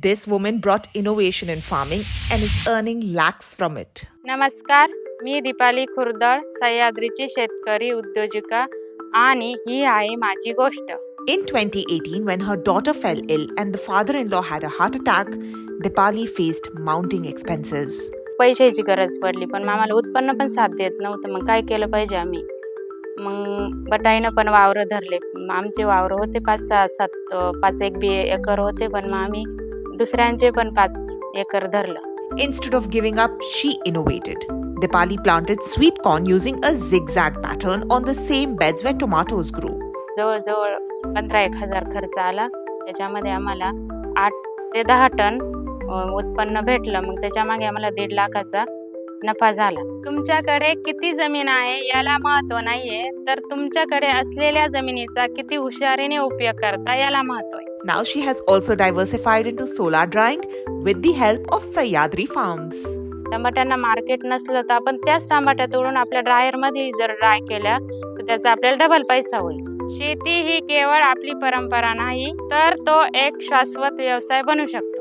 This woman brought innovation in farming and is earning lakhs from it. नमस्कार, मी दीपाली खुर्दळ, सह्याद्रीची शेतकरी उद्योजिका आणि ही आहे माझी गोष्ट. In 2018, when her daughter fell ill and the father-in-law had a heart attack, Dipali faced mounting expenses. पैशाची गरज पडली, पण आम्हाला उत्पन्न पण साथ देत नव्हतं. मग काय केलं पाहिजे आम्ही? मग बटाईनं पण वावरं धरले. आमचे वावरं होते 5 एकर होते, पण मग आम्ही दुसऱ्यांचे पण 5 एकर धरलं. Instead of giving up, she innovated. Dipali planted sweet corn using a zigzag pattern on the same beds where tomatoes grew. जवळजवळ 15,000 खर्च आला. त्याच्यामध्ये आम्हाला 8 ते 10 टन उत्पन्न भेटलं. मग त्याच्यामागे आम्हाला 1.5 लाखाचा नफा झाला. तुमच्याकडे किती जमीन आहे याला महत्त्व नाहीये, तर तुमच्याकडे असलेल्या जमिनीचा किती हुशारीने उपयोग करता याला महत्त्व आहे. Now she has also diversified into solar drying with the help of Sahyadri Farms. टमाट्यांना मार्केट नसलं तर आपण त्याच टमाट्या तोडून आपल्या ड्रायरमध्ये जर ड्राय केल्या तर त्याचा आपल्याला डबल पैसा होईल. शेती ही केवळ आपली परंपरा नाही, तर तो एक शाश्वत व्यवसाय बनू शकतो.